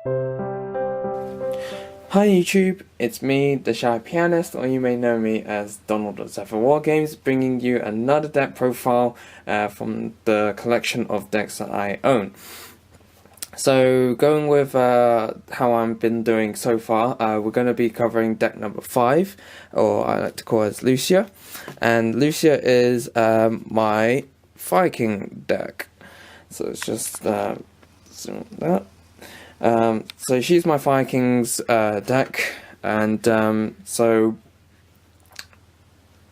Hi YouTube, it's me, the Shy Pianist, or you may know me as Donald of Zephyr Wargames, bringing you another deck profile from the collection of decks that I own. So, going with how I've been doing so far, we're going to be covering deck number 5, or I like to call it Lucia. And Lucia is my Viking deck. So it's just zoom that. So she's my Vikings deck, and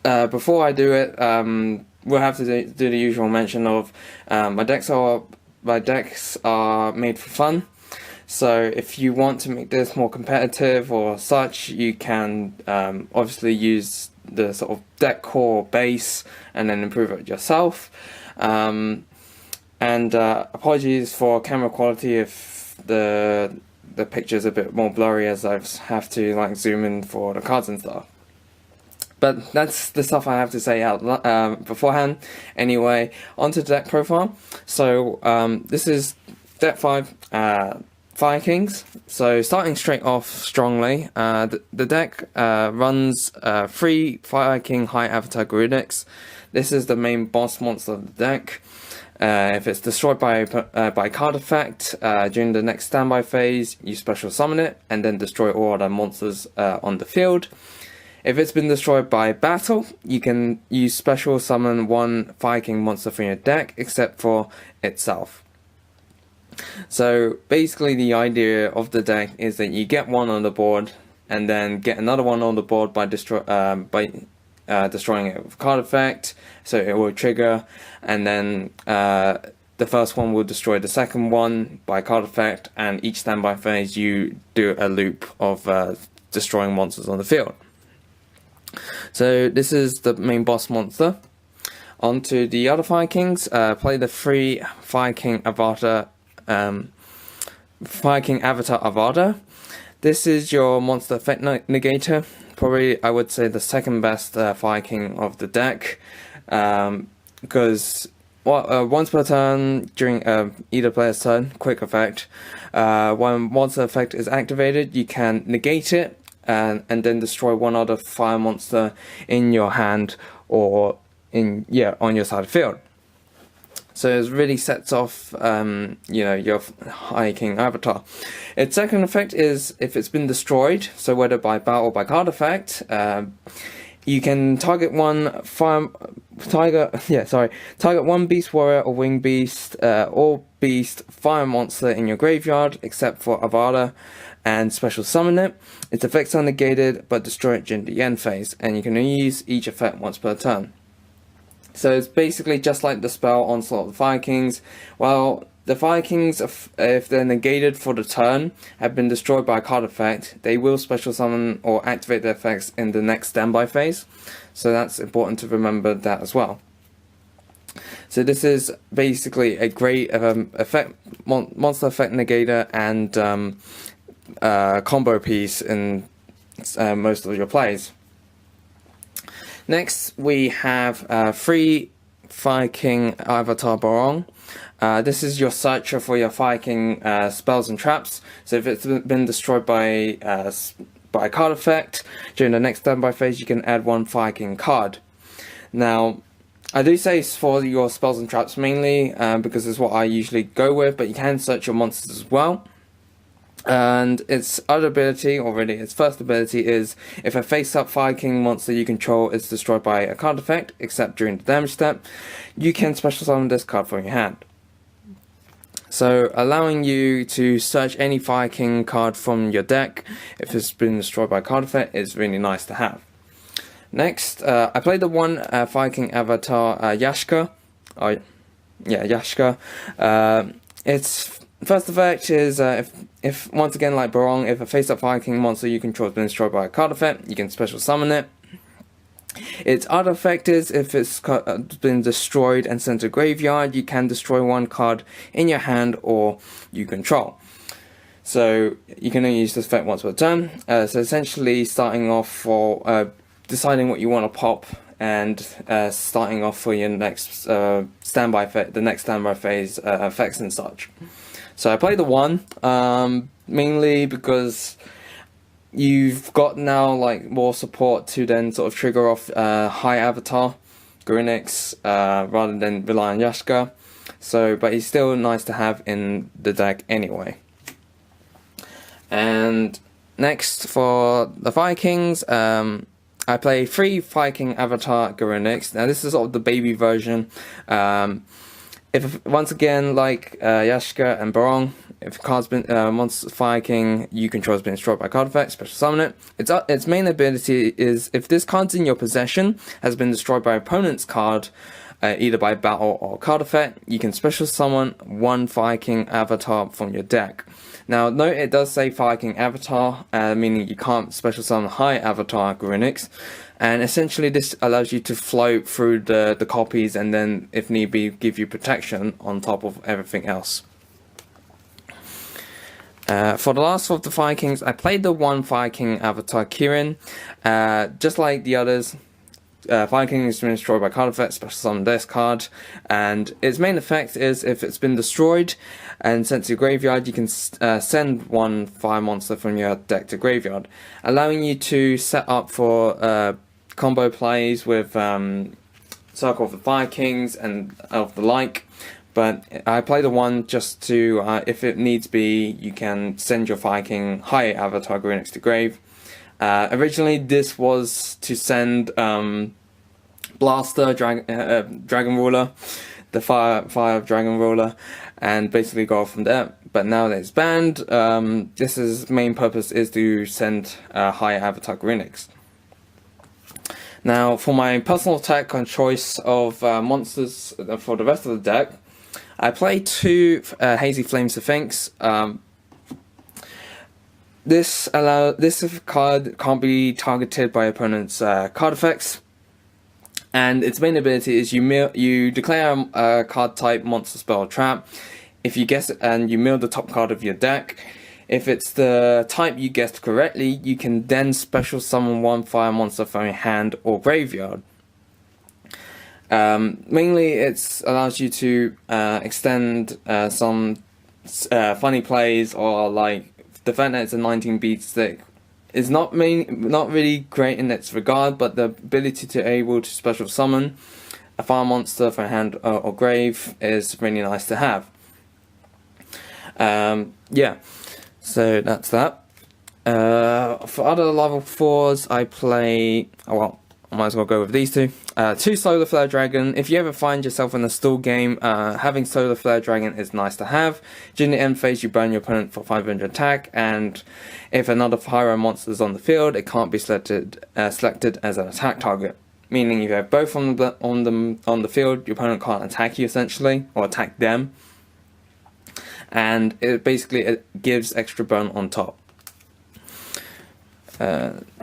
before I do it, we'll have to do the usual mention of my decks are made for fun. So if you want to make this more competitive or such, you can obviously use the sort of deck core base and then improve it yourself. Apologies for camera quality if the picture's a bit more blurry, as I have to like zoom in for the cards and stuff. But that's the stuff I have to say out beforehand. Anyway, onto the deck profile. So this is deck 5 Vikings. So starting straight off strongly, the deck runs 3 Viking High Avatar Druidics. This is the main boss monster of the deck. If it's destroyed by card effect during the next standby phase, you special summon it and then destroy all other monsters on the field. If it's been destroyed by battle, you can use special summon 1 Viking monster from your deck except for itself. So basically the idea of the deck is that you get one on the board and then get another one on the board by destroying it with card effect, so it will trigger, and then the first one will destroy the second one by card effect, and each standby phase you do a loop of destroying monsters on the field. So this is the main boss monster. On to the other Vikings. Play the 3 Viking Avatar Avatar. This is your monster effect negator. Probably, I would say, the second best Viking of the deck, because once per turn during either player's turn, quick effect, when monster effect is activated, you can negate it and then destroy one other fire monster in your hand or on your side of the field. So it really sets off, your Viking Avatar. Its second effect is if it's been destroyed, so whether by battle or by card effect, you can target one beast warrior or winged beast or beast fire monster in your graveyard, except for Avada, and special summon it. Its effects are negated, but destroy it during the end phase, and you can only use each effect once per turn. So it's basically just like the spell Onslaught of the Vikings. Well, the Vikings, if they're negated for the turn, have been destroyed by a card effect, they will special summon or activate their effects in the next standby phase. So that's important to remember that as well. So this is basically a great monster effect negator and combo piece in most of your plays. Next, we have 3 Viking Avatar Barong. This is your searcher for your Viking spells and traps. So if it's been destroyed by a card effect, during the next standby phase, you can add 1 Viking card. Now, I do say it's for your spells and traps mainly, because it's what I usually go with, but you can search your monsters as well. And its other ability, or really its first ability, is if a face-up Viking monster you control is destroyed by a card effect, except during the damage step, you can special summon this card from your hand. So allowing you to search any Viking card from your deck if it's been destroyed by a card effect is really nice to have. Next, I played the 1 Viking Avatar Yashka. Yashka. Its first effect is if once again, like Barong, if a face-up Viking monster you control has been destroyed by a card effect, you can special summon it. Its other effect is if it's been destroyed and sent to graveyard, you can destroy 1 card in your hand or you control. So you can only use this effect once per turn. So essentially, starting off for deciding what you want to pop and starting off for your next standby phase effects and such. So I play the 1, mainly because you've got now like more support to then sort of trigger off high avatar Grinix rather than rely on Yashka. So, but he's still nice to have in the deck anyway. And next for the Vikings, I play 3 Viking Avatar Grinix. Now this is sort of the baby version. If once again, like Yashka and Barong, if a card's been monster Viking you control has been destroyed by card effect, special summon it. Its main ability is if this card's in your possession has been destroyed by opponent's card, either by battle or card effect, you can special summon 1 Viking Avatar from your deck. Now note it does say Viking Avatar, meaning you can't special summon high Avatar Grinix. And essentially this allows you to float through the copies and then, if need be, give you protection on top of everything else. For the last of the Vikings, I played the 1 Viking Avatar Kirin. Just like the others, Viking has been destroyed by card effect, special summon this card. And its main effect is if it's been destroyed and sent to your graveyard, you can send 1 fire monster from your deck to graveyard, allowing you to set up for combo plays with Circle of the Vikings and of the like. But I play the 1 just to, if it needs be, you can send your Viking high Avatar Grinix to grave. Originally this was to send Blaster, Dragon Ruler, the fire Dragon Ruler, and basically go off from there. But now that it's banned, this main purpose is to send high Avatar Grinix. Now, for my personal attack on choice of monsters for the rest of the deck, I play 2 Hazy Flame Sphinx. This card can't be targeted by opponent's card effects, and its main ability is you declare a card type, monster, spell, or trap. If you guess it, and you mill the top card of your deck. If it's the type you guessed correctly, you can then special summon 1 fire monster from your hand or graveyard. Mainly it allows you to extend some funny plays, or like the fact that it's a 19-beat stick is not really great in its regard, but the ability to able to special summon a fire monster from hand or grave is really nice to have. Yeah. So that's that. For other level 4s, I play, well, I might as well go with these 2. 2 Solar Flare Dragon. If you ever find yourself in a stall game, having Solar Flare Dragon is nice to have. During the end phase, you burn your opponent for 500 attack, and if another Pyro monster is on the field, it can't be selected as an attack target. Meaning if you have both on the field, your opponent can't attack you essentially, or attack them. And it gives extra burn on top.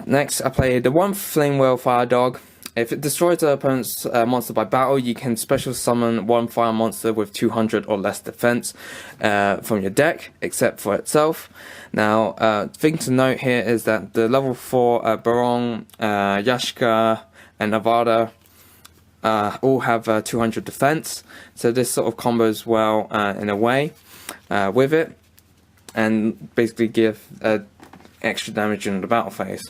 Next, I play the 1 Flame Whale Fire Dog. If it destroys the opponent's monster by battle, you can special summon 1 fire monster with 200 or less defense from your deck, except for itself. Now, thing to note here is that the level 4 Barong, Yashka, and Nevada all have 200 defense, so this sort of combos well in a way with it, and basically give extra damage in the battle phase.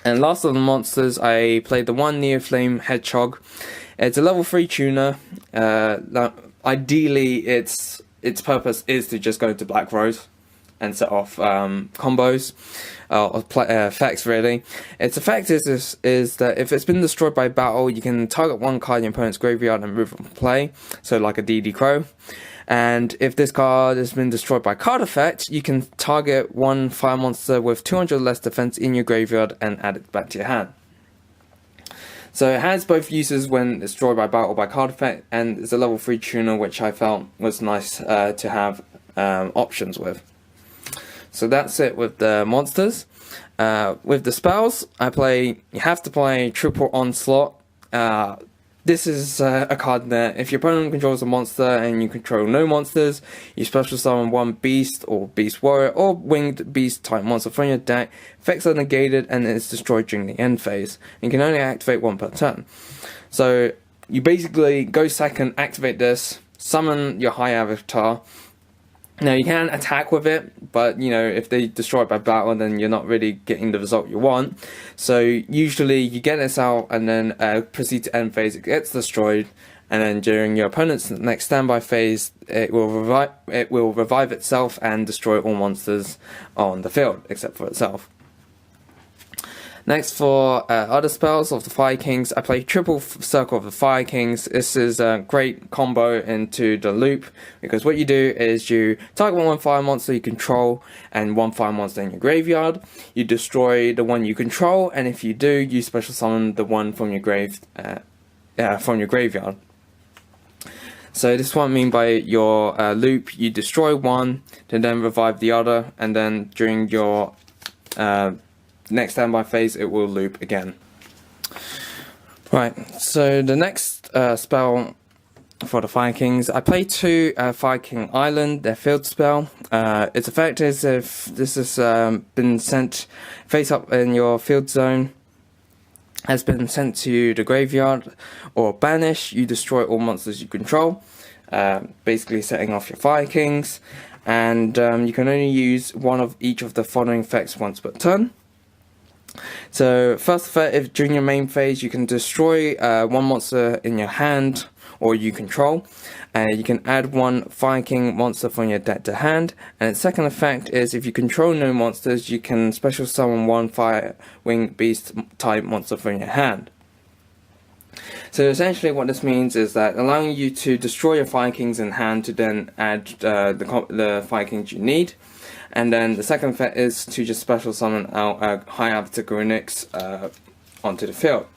And last of the monsters, I played the 1 Neoflame Hedgehog. It's a level 3 tuner. Ideally, its purpose is to just go to Black Rose and set off combos, effects really. Its effect is that if it's been destroyed by battle, you can target 1 card in your opponent's graveyard and move it from play, so like a DD Crow. And if this card has been destroyed by card effect, you can target 1 fire monster with 200 less defense in your graveyard and add it back to your hand. So it has both uses when it's destroyed by battle or by card effect, and it's a level 3 tuner, which I felt was nice to have options with. So that's it with the monsters. With the spells, you have to play Triple Onslaught. This is a card that if your opponent controls a monster and you control no monsters, you special summon 1 beast or beast warrior or winged beast type monster from your deck. Effects are negated and it's destroyed during the end phase. You can only activate 1 per turn. So you basically go second, activate this, summon your high avatar, Now you can attack with it, but you know, if they destroy it by battle, then you're not really getting the result you want. So usually you get this out and then proceed to end phase, it gets destroyed, and then during your opponent's next standby phase, it will revive itself and destroy all monsters on the field, except for itself. Next, for other spells of the Fire Kings, I play Triple Circle of the Fire Kings. This is a great combo into the loop, because what you do is you target one fire monster you control and one fire monster in your graveyard. You destroy the one you control, and if you do, you special summon the one from your graveyard. So this is what I mean by your loop. You destroy one, to then revive the other, and then during your next standby phase, it will loop again. Right, so the next spell for the Fire Kings, I play 2 Fire King Island, their field spell. Its effect is if this has been sent face up in your field zone, has been sent to the graveyard or banish, you destroy all monsters you control, basically setting off your Fire Kings, and you can only use one of each of the following effects once per turn. So first effect, if during your main phase you can destroy one monster in your hand or you control, you can add one Fire King monster from your deck to hand. And its second effect is if you control no monsters, you can special summon one Fire Wing Beast type monster from your hand. So essentially what this means is that allowing you to destroy your Fire Kings in hand to then add the Fire Kings you need. And then the second effect is to just special summon out High Avatar Grunix onto the field.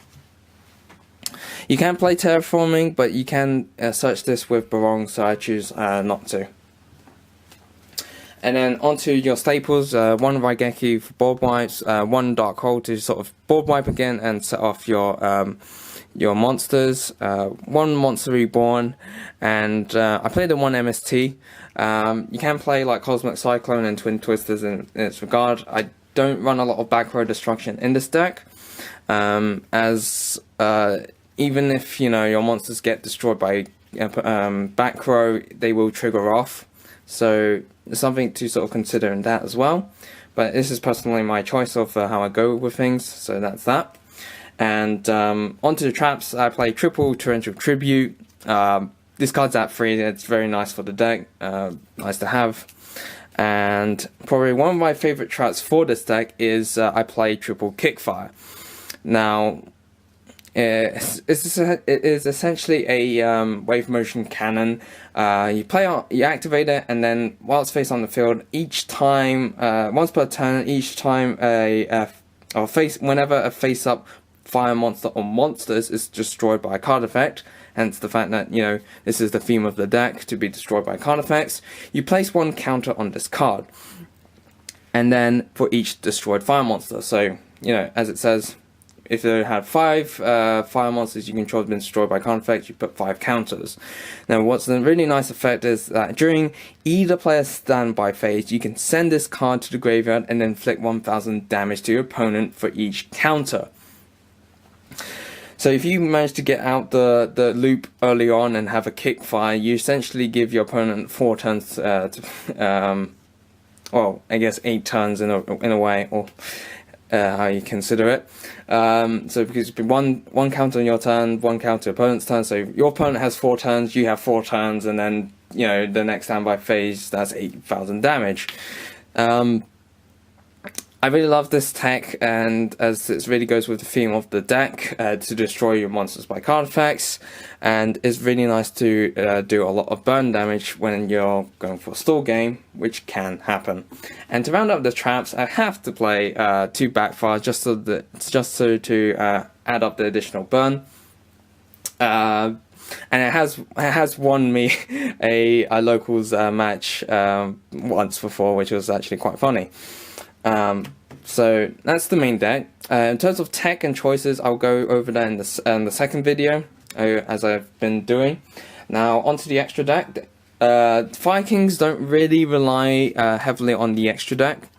You can play Terraforming, but you can search this with Barong, so I choose not to. And then onto your staples, one Raigeki for board wipes, one Dark Hole to sort of board wipe again and set off your monsters, one Monster Reborn, and I played the one MST. You can play like Cosmic Cyclone and Twin Twisters in its regard. I don't run a lot of back row destruction in this deck, as even if you know your monsters get destroyed by back row, they will trigger off. So there's something to sort of consider in that as well. But this is personally my choice of how I go with things, so that's that. And onto the traps, I play triple Torrential Tribute. This card's at 3, it's very nice for the deck, nice to have. And probably one of my favorite traps for this deck is I play triple Kickfire. Now, it is essentially a wave motion cannon. You activate it, and then while it's face on the field, each time, once per turn, each time whenever a face up fire monster or monsters is destroyed by a card effect, hence the fact that, you know, this is the theme of the deck, to be destroyed by card effects, you place one counter on this card. And then for each destroyed fire monster. So, you know, as it says, if you have 5 fire monsters you control have been destroyed by card effects, you put 5 counters. Now what's the really nice effect is that during either player's standby phase, you can send this card to the graveyard and then inflict 1000 damage to your opponent for each counter. So if you manage to get out the loop early on and have a kick fire, you essentially give your opponent 4 turns well, I guess 8 turns in a way, or how you consider it. So because one counter on your turn, one counter opponent's turn, so your opponent has 4 turns, you have 4 turns, and then, you know, the next standby phase, that's 8000 damage. I really love this tech, and as it really goes with the theme of the deck, to destroy your monsters by card effects, and it's really nice to do a lot of burn damage when you're going for a stall game, which can happen. And to round up the traps, I have to play 2 backfires just so to add up the additional burn. And it has won me a locals match once before, which was actually quite funny. So that's the main deck. In terms of tech and choices, I'll go over that in the second video, as I've been doing. Now onto the extra deck. Fire Kings don't really rely heavily on the extra deck,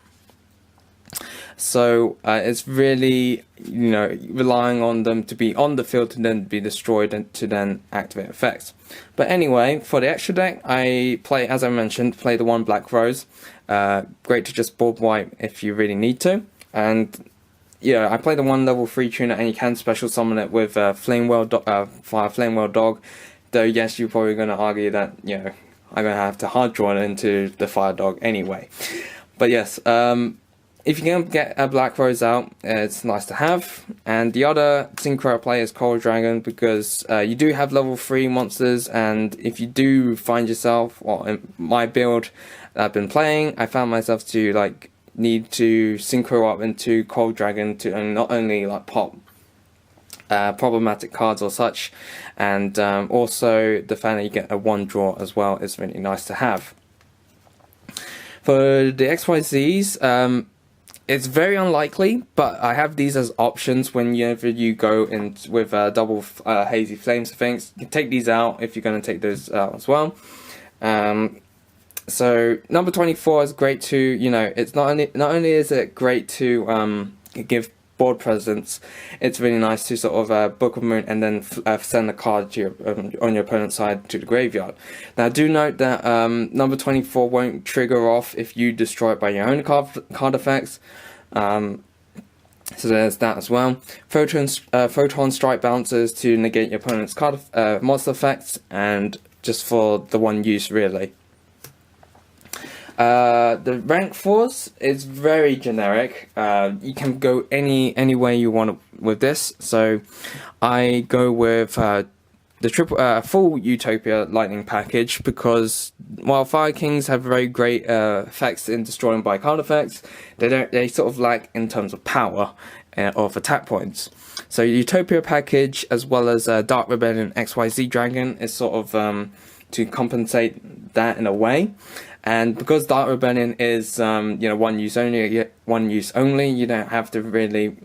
so it's really, you know, relying on them to be on the field to then be destroyed and to then activate effects. But anyway, for the extra deck, I play, as I mentioned, play the one Black Rose. Great to just board wipe if you really need to. And yeah, I play the one level 3 tuner, and you can special summon it with Fire Flamewell Dog. Though yes, you're probably going to argue that, you know, I'm going to have to hard draw it into the Fire Dog anyway. But yes, if you can get a Black Rose out, it's nice to have. And the other synchro I play is Coral Dragon, because you do have level 3 monsters, and if you do find yourself, well, in my build that I've been playing, I found myself to like need to synchro up into Coral Dragon to not only like pop problematic cards or such, and also the fact that you get a 1 draw as well is really nice to have. For the XYZs, it's very unlikely, but I have these as options whenever you go in with double Hazy Flames things. You can take these out if you're going to take those out as well. So number 24 is great to, you know, it's not only is it great to give board presence, it's really nice to sort of Book of Moon and then send a card to your, on your opponent's side to the graveyard. Now do note that number 24 won't trigger off if you destroy it by your own card effects. So there's that as well. Photon Strike bounces to negate your opponent's card monster effects, and just for the one use really. The rank 4s is very generic. You can go any way you want with this. So I go with the full Utopia Lightning package, because while Fire Kings have very great effects in destroying by card effects, they sort of lack in terms of power of attack points. So Utopia package as well as Dark Rebellion XYZ Dragon is sort of to compensate that in a way. And because Dark Rebellion is you know, one use only, you don't have to really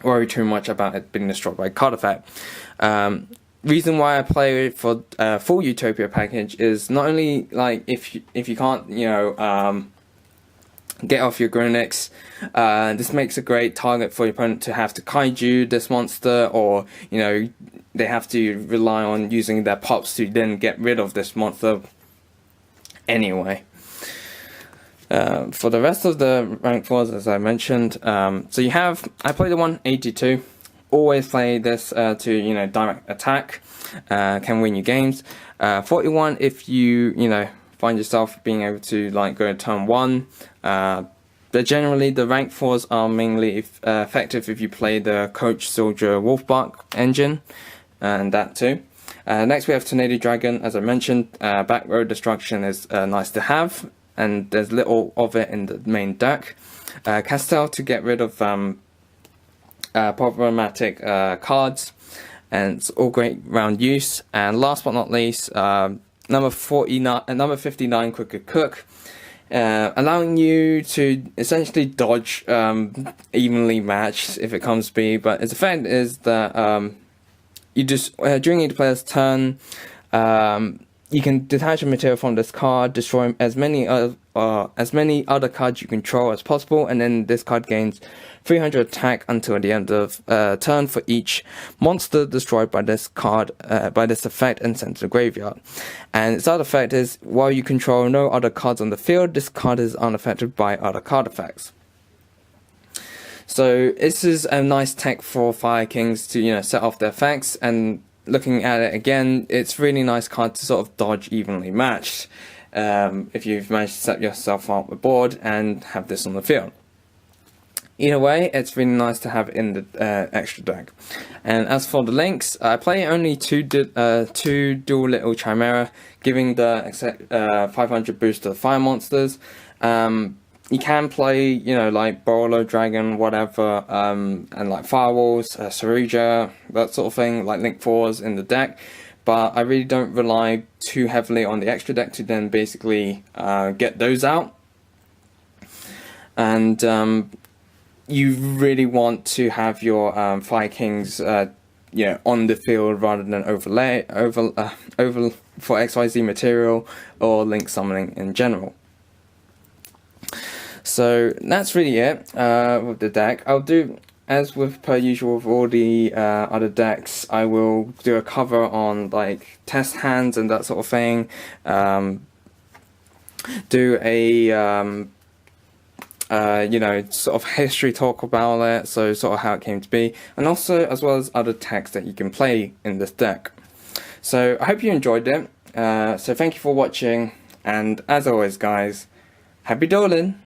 worry too much about it being destroyed by card effect. Reason why I play it for full Utopia package is not only like if you can't, you know, get off your Gronix, this makes a great target for your opponent to have to kaiju this monster, or you know, they have to rely on using their pops to then get rid of this monster anyway. For the rest of the rank 4s, as I mentioned, so you have, I play the 182, always play this to, you know, direct attack, can win you games. 41 if you know, find yourself being able to like go turn 1, but generally the rank 4s are mainly effective if you play the Coach Soldier Wolfbark engine, and that too. Next we have Tornado Dragon, as I mentioned. Back row destruction is nice to have, and there's little of it in the main deck. Castel to get rid of problematic cards, and it's all great round use. And last but not least, number 59 Crooked Cook, allowing you to essentially dodge evenly matched if it comes to be, but its effect is that you just during each player's turn, you can detach a material from this card, destroy as many other cards you control as possible, and then this card gains 300 attack until the end of turn for each monster destroyed by this card, by this effect, and sent to the graveyard. And its other effect is, while you control no other cards on the field, this card is unaffected by other card effects. So this is a nice tech for Fire Kings to, you know, set off their effects, and looking at it again, it's really nice card to sort of dodge evenly matched if you've managed to set yourself up a board and have this on the field. Either way, it's really nice to have in the extra deck. And as for the links, I play only two dual little Chimera, giving the 500 boost to the fire monsters. You can play, you know, like Borolo Dragon, whatever, and like Firewalls, Saruja, that sort of thing, like Link 4s in the deck. But I really don't rely too heavily on the extra deck to then basically get those out. And you really want to have your Fire Kings, you know, on the field rather than over for XYZ material or Link summoning in general. So that's really it with the deck. I'll do as with per usual with all the other decks, I will do a cover on like test hands and that sort of thing. Do a you know, sort of history talk about it, so sort of how it came to be, and also as well as other decks that you can play in this deck. So I hope you enjoyed it. So thank you for watching, and as always guys, happy dueling!